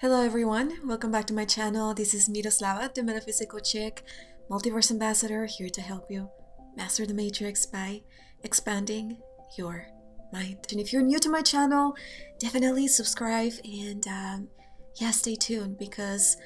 Hello everyone, welcome back to my channel. This is Miroslava, the Metaphysical Chick, Multiverse Ambassador, here to help you master the Matrix by expanding your mind. And if you're new to my channel, definitely subscribe and yeah, stay tuned because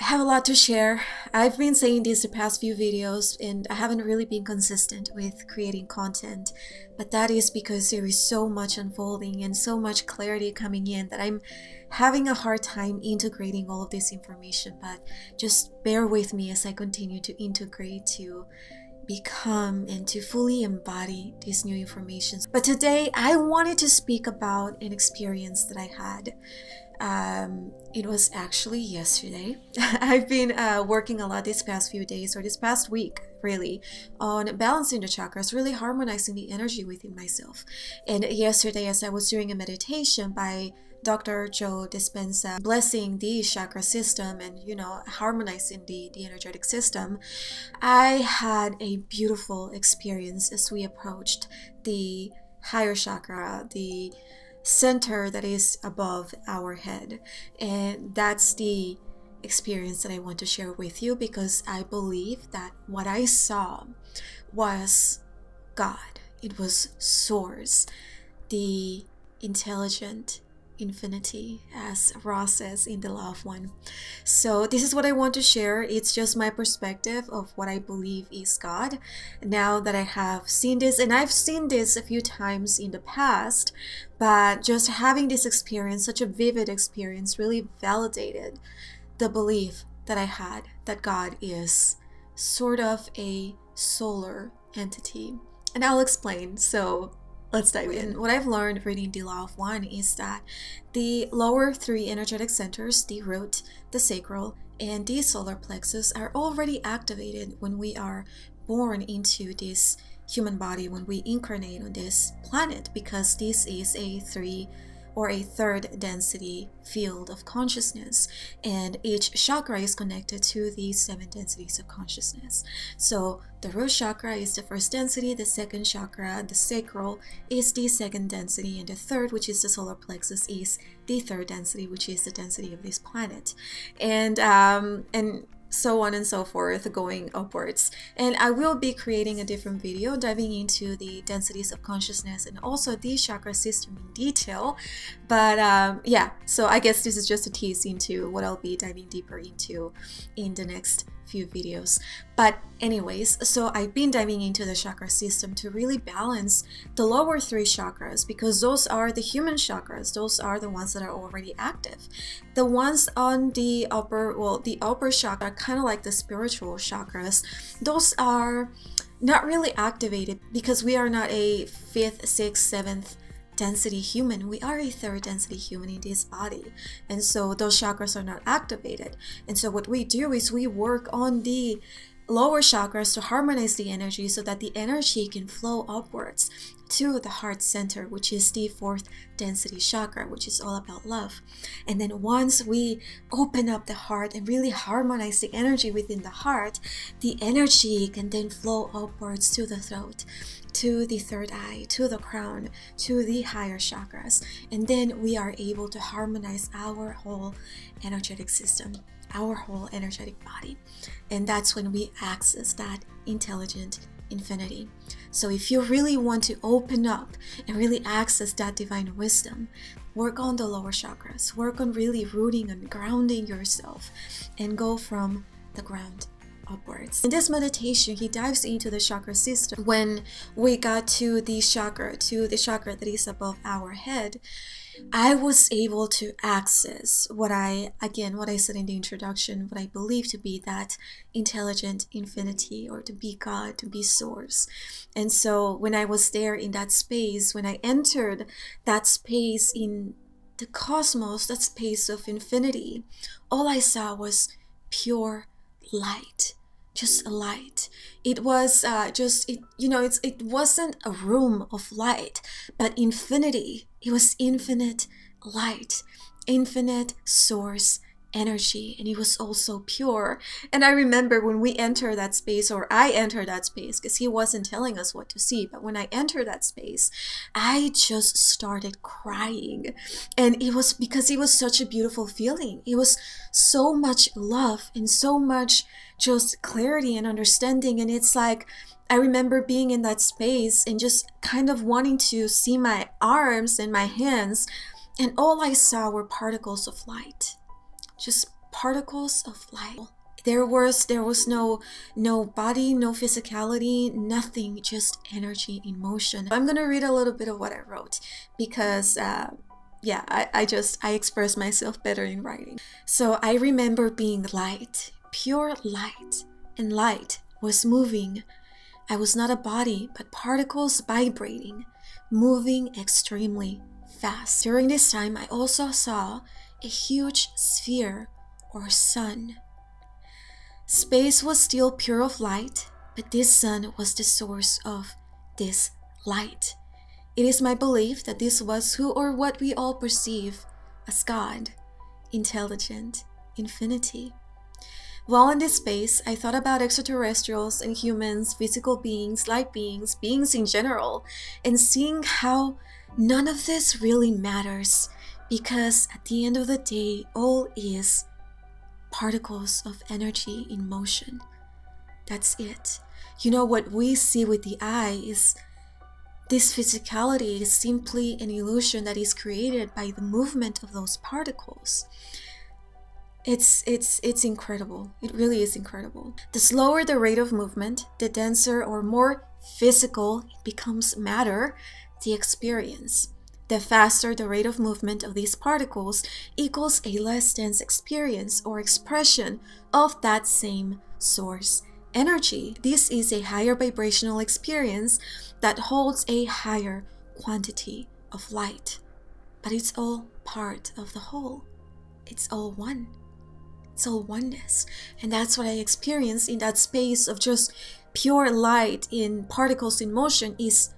I have a lot to share. I've been saying this the past few videos and I haven't really been consistent with creating content, but that is because there is so much unfolding and so much clarity coming in that I'm having a hard time integrating all of this information. But just bear with me as I continue to integrate, to become and to fully embody this new information. But today I wanted to speak about an experience that I had. It was actually yesterday. I've been working a lot these past few days, or this past week really, on balancing the chakras, really harmonizing the energy within myself. And yesterday, as I was doing a meditation by Dr. Joe Dispenza, blessing the chakra system and harmonizing the energetic system, I had a beautiful experience as we approached the higher chakra, the center that is above our head. And that's the experience that I want to share with you, because I believe that what I saw was God. It was Source, the intelligent infinity, as Ross says in The Law of One. So this is what I want to share. It's just my perspective of what I believe is God now that I have seen this, and I've seen this a few times in the past, but just having this experience, such a vivid experience, really validated the belief that I had that God is sort of a solar entity. And I'll explain. So let's dive in. What I've learned reading The Law of One is that the lower three energetic centers, the root, the sacral, and the solar plexus, are already activated when we are born into this human body, when we incarnate on this planet, because this is a third density field of consciousness, and each chakra is connected to the 7 densities of consciousness. So the root chakra is the first density, the second chakra, the sacral, is the second density, and the third, which is the solar plexus, is the third density, which is the density of this planet, and so on and so forth, going upwards. And I will be creating a different video diving into the densities of consciousness and also the chakra system in detail. But yeah, so I guess this is just a tease into what I'll be diving deeper into in the next few videos. But anyways, so I've been diving into the chakra system to really balance the lower 3 chakras, because those are the human chakras. Those are the ones that are already active. The ones on the upper chakra are kind of like the spiritual chakras. Those are not really activated because we are not a 5th, 6th, 7th density human. We are a third density human in this body, and so those chakras are not activated. And so what we do is we work on the lower chakras to harmonize the energy so that the energy can flow upwards to the heart center, which is the 4th density chakra, which is all about love. And then once we open up the heart and really harmonize the energy within the heart, the energy can then flow upwards to the throat, to the third eye, to the crown, to the higher chakras. And then we are able to harmonize our whole energetic system, our whole energetic body. And that's when we access that intelligent infinity. So if you really want to open up and really access that divine wisdom, work on the lower chakras, work on really rooting and grounding yourself, and go from the ground upwards. In this meditation, he dives into the chakra system. When we got to the chakra that is above our head, I was able to access what I said in the introduction, what I believe to be that intelligent infinity, or to be God, to be Source. And so when I was there in that space, when I entered that space in the cosmos, that space of infinity, all I saw was pure light. Just a light. It was it wasn't a room of light, but infinity. It was infinite light, infinite source energy, and it was also pure. And I remember when we entered that space, or I entered that space, because he wasn't telling us what to see, but when I entered that space, I just started crying. And it was because it was such a beautiful feeling. It was so much love and so much just clarity and understanding. And it's like, I remember being in that space and just kind of wanting to see my arms and my hands, and all I saw were particles of light. Just particles of light. There was no body, no physicality, nothing, just energy in motion. I'm gonna read a little bit of what I wrote because yeah, I express myself better in writing. So I remember being light, pure light, and light was moving. I was not a body, but particles vibrating, moving extremely fast. During this time, I also saw a huge sphere or sun. Space was still pure of light, but this sun was the source of this light. It is my belief that this was who or what we all perceive as God, intelligent, infinity. While in this space, I thought about extraterrestrials and humans, physical beings, light beings, beings in general, and seeing how none of this really matters, because at the end of the day, all is particles of energy in motion. That's it. You know, what we see with the eye is this physicality is simply an illusion that is created by the movement of those particles. It's incredible. It really is incredible. The slower the rate of movement, the denser or more physical it becomes matter, the experience. The faster the rate of movement of these particles equals a less dense experience or expression of that same source energy. This is a higher vibrational experience that holds a higher quantity of light. But it's all part of the whole. It's all one. It's all oneness. And that's what I experienced in that space of just pure light in particles in motion is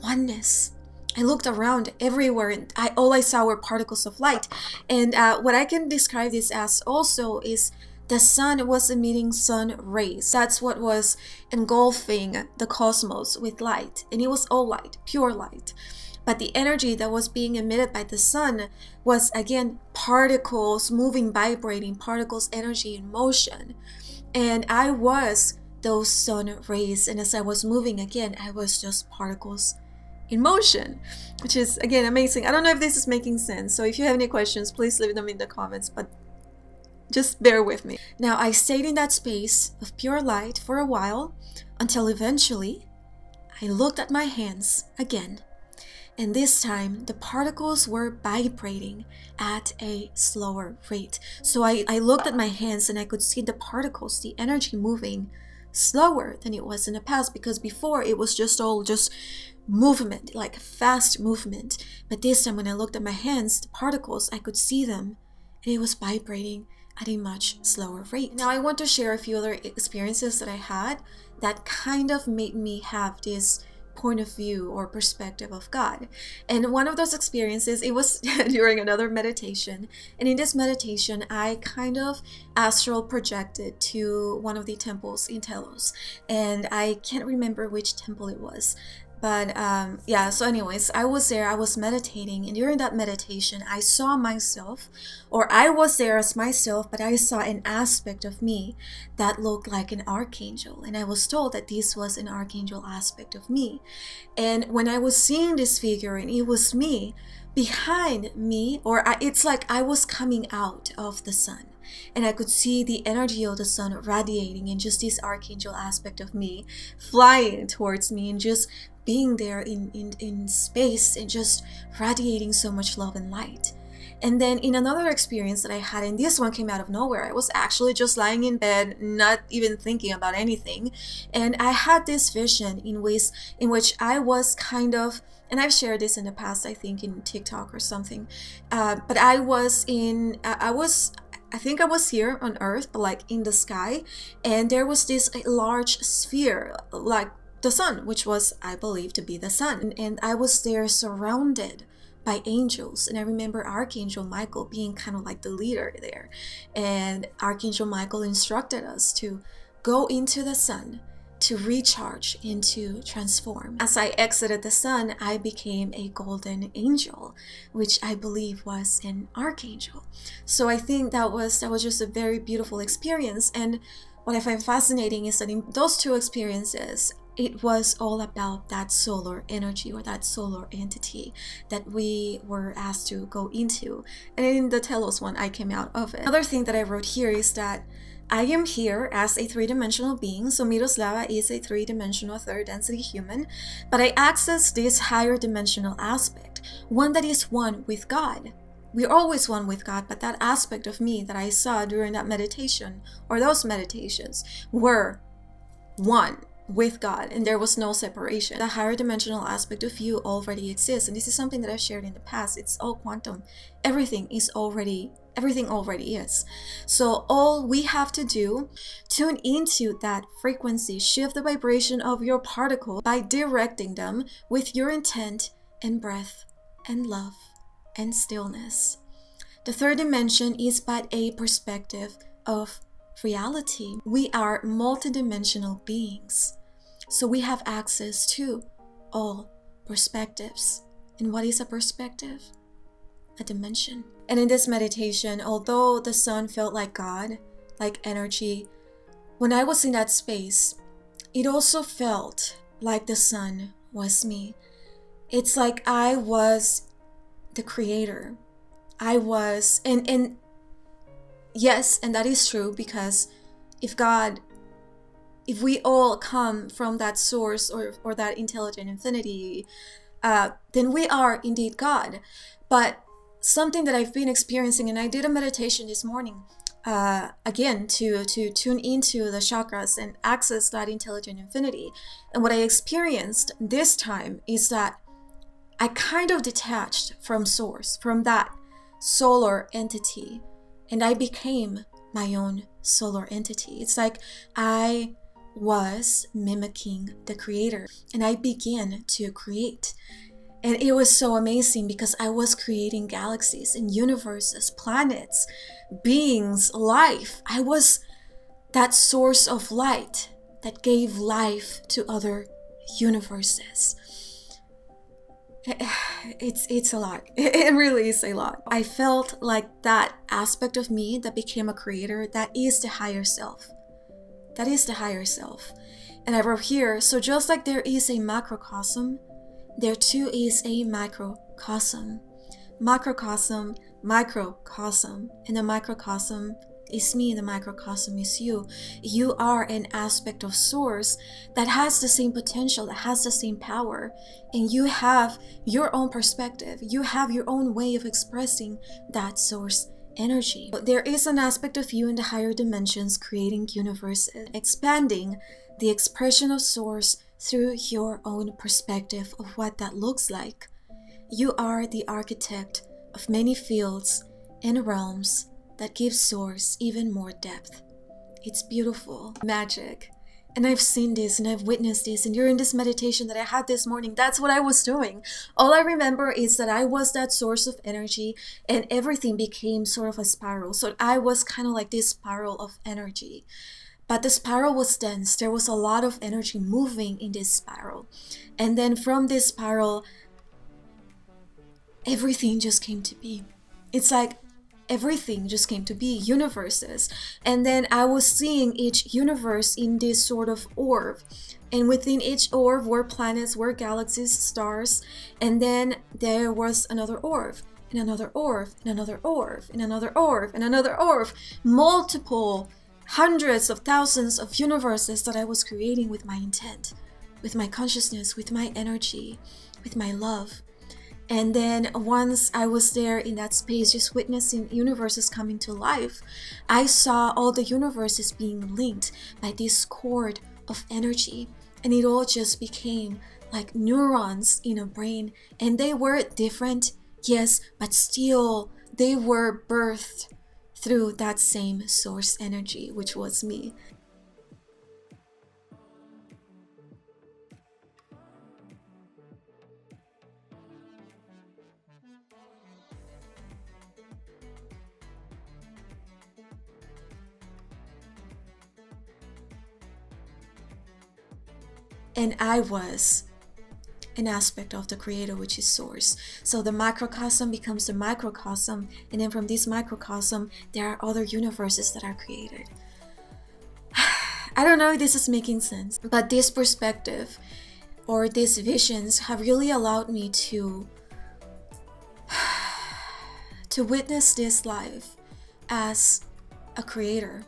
oneness. I looked around everywhere and all I saw were particles of light. And what I can describe this as also is the sun was emitting sun rays. That's what was engulfing the cosmos with light. And it was all light, pure light. But the energy that was being emitted by the sun was, again, particles moving, vibrating, particles, energy in motion. And I was those sun rays. And as I was moving again, I was just particles in motion, which is, again, amazing. I don't know if this is making sense. So if you have any questions, please leave them in the comments. But just bear with me. Now, I stayed in that space of pure light for a while until eventually I looked at my hands again. And this time, the particles were vibrating at a slower rate. So I looked at my hands and I could see the particles, the energy moving slower than it was in the past, because before it was just all just movement, like fast movement. But this time when I looked at my hands, the particles, I could see them and it was vibrating at a much slower rate. Now I want to share a few other experiences that I had that kind of made me have this point of view or perspective of God. And one of those experiences, it was during another meditation. And in this meditation, I kind of astral projected to one of the temples in Telos. And I can't remember which temple it was. But yeah, so anyways, I was there, I was meditating, and during that meditation, I saw myself, or I was there as myself, but I saw an aspect of me that looked like an archangel. And I was told that this was an archangel aspect of me. And when I was seeing this figure, and it was me, behind me, it's like I was coming out of the sun. And I could see the energy of the sun radiating, and just this archangel aspect of me flying towards me and just being there in space and just radiating so much love and light. And then in another experience that I had, and this one came out of nowhere, I was actually just lying in bed, not even thinking about anything. And I had this vision in which I was kind of, and I've shared this in the past, I think in TikTok or something, but I think I was here on Earth, but like in the sky, and there was this large sphere, like the sun, which was, I believe, to be the sun. And I was there surrounded by angels. And I remember Archangel Michael being kind of like the leader there. And Archangel Michael instructed us to go into the sun, to recharge and to transform. As I exited the sun, I became a golden angel, which I believe was an archangel. So I think that was just a very beautiful experience. And what I find fascinating is that in those two experiences, it was all about that solar energy or that solar entity that we were asked to go into. And in the Telos one, I came out of it. Another thing that I wrote here is that I am here as a three-dimensional being. So Miroslava is a three-dimensional third density human, but I access this higher dimensional aspect, one that is one with God. We're always one with God, but that aspect of me that I saw during that meditation or those meditations were one with God, and there was no separation. The higher dimensional aspect of you already exists, and this is something that I've shared in the past. It's all quantum. Everything already is. So all we have to do, tune into that frequency, shift the vibration of your particle by directing them with your intent and breath and love and stillness. The third dimension is but a perspective of reality. We are multidimensional beings, so we have access to all perspectives. And what is a perspective? A dimension. And in this meditation, although the sun felt like God, like energy, when I was in that space, it also felt like the sun was me. It's like I was the creator. I was, and yes, and that is true, because if we all come from that source or that intelligent infinity, then we are indeed God. But something that I've been experiencing, and I did a meditation this morning, again, to tune into the chakras and access that intelligent infinity. And what I experienced this time is that I kind of detached from source, from that solar entity, and I became my own solar entity. It's like I was mimicking the creator, and I began to create. And it was so amazing because I was creating galaxies and universes, planets, beings, life. I was that source of light that gave life to other universes. It's a lot. It really is a lot. I felt like that aspect of me that became a creator, that is the higher self. That is the higher self. And I wrote here, so just like there is a macrocosm, there too is a microcosm. Macrocosm, microcosm. And the microcosm is me, the microcosm is you. You are an aspect of source that has the same potential, that has the same power. And you have your own perspective. You have your own way of expressing that source energy. There is an aspect of you in the higher dimensions creating universes, expanding the expression of source through your own perspective of what that looks like. You are the architect of many fields and realms that give source even more depth. It's beautiful, magic. And I've seen this and I've witnessed this, and during this meditation that I had this morning, that's what I was doing. All I remember is that I was that source of energy, and everything became sort of a spiral. So I was kind of like this spiral of energy. But the spiral was dense. There was a lot of energy moving in this spiral. And then from this spiral, everything just came to be. It's like everything just came to be, universes. And then I was seeing each universe in this sort of orb. And within each orb were planets, were galaxies, stars. And then there was another orb, and another orb, and another orb, and another orb, and another orb. Multiple hundreds of thousands of universes that I was creating with my intent, with my consciousness, with my energy, with my love. And then once I was there in that space, just witnessing universes coming to life, I saw all the universes being linked by this cord of energy. And it all just became like neurons in a brain. And they were different, yes, but still they were birthed through that same source energy, which was me. and I was an aspect of the creator, which is source. So the macrocosm becomes the microcosm, and then from this microcosm there are other universes that are created. I don't know if this is making sense, but this perspective or these visions have really allowed me to witness this life as a creator,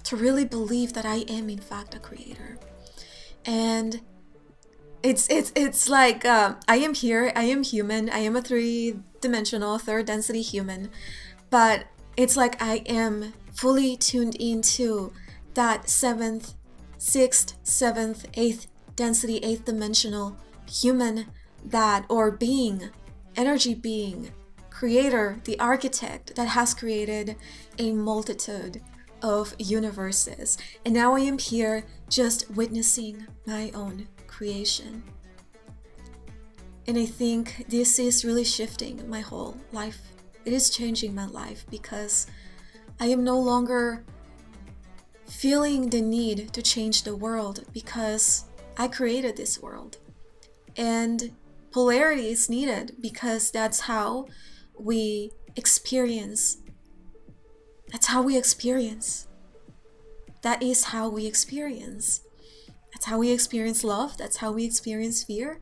to really believe that I am in fact a creator. And it's like I am here, I am human, I am a three-dimensional, third density human, but it's like I am fully tuned into that 7th, 6th, 7th, 8th density, 8th dimensional human, that, or being, energy being, creator, the architect that has created a multitude of universes. And now I am here just witnessing my own creation. And I think this is really shifting my whole life. It is changing my life because I am no longer feeling the need to change the world, because I created this world. And polarity is needed because that's how we experience. That's how we experience. That is how we experience. That's how we experience love. That's how we experience fear.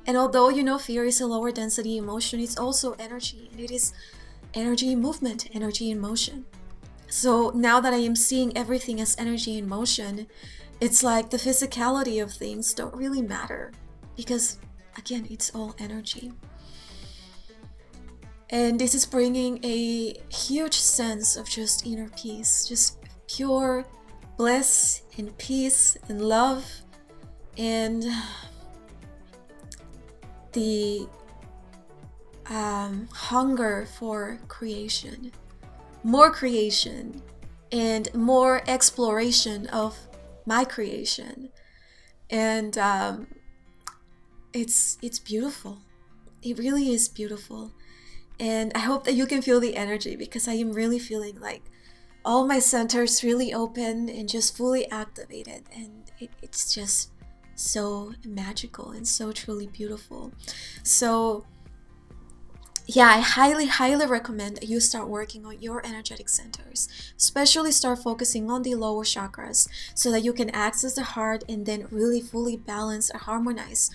And although, you know, fear is a lower density emotion, it's also energy. And it is energy in movement, energy in motion. So now that I am seeing everything as energy in motion, it's like the physicality of things don't really matter, because again, it's all energy. And this is bringing a huge sense of just inner peace, just pure bliss and peace and love, and the hunger for creation, and more exploration of my creation. And it's beautiful. It really is beautiful. And I hope that you can feel the energy, because I am really feeling like all my centers really open and just fully activated, and it's just so magical and so truly beautiful. So yeah, I highly recommend that you start working on your energetic centers, especially start focusing on the lower chakras, so that you can access the heart and then really fully balance or harmonize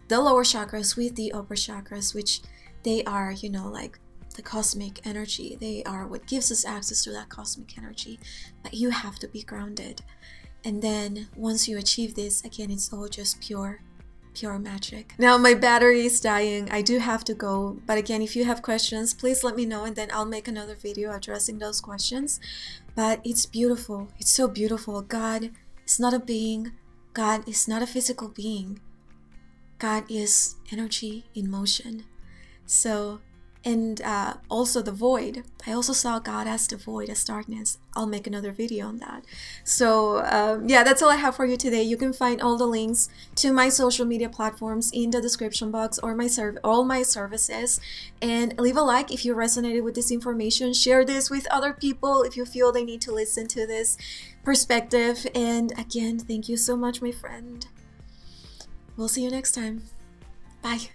the lower chakras with the upper chakras, which they are, you know, like the cosmic energy. They are what gives us access to that cosmic energy. But you have to be grounded. And then once you achieve this, again, it's all just pure magic. Now my battery is dying. I do have to go. But again, if you have questions, please let me know, and then I'll make another video addressing those questions. But it's beautiful. It's so beautiful. God is not a being. God is not a physical being. God is energy in motion. So, and also the void. I also saw God as the void, as darkness. I'll make another video on that. So yeah, that's all I have for you today. You can find all the links to my social media platforms in the description box, or all my services. And leave a like if you resonated with this information. Share this with other people if you feel they need to listen to this perspective. And again, thank you so much, my friend. We'll see you next time. Bye.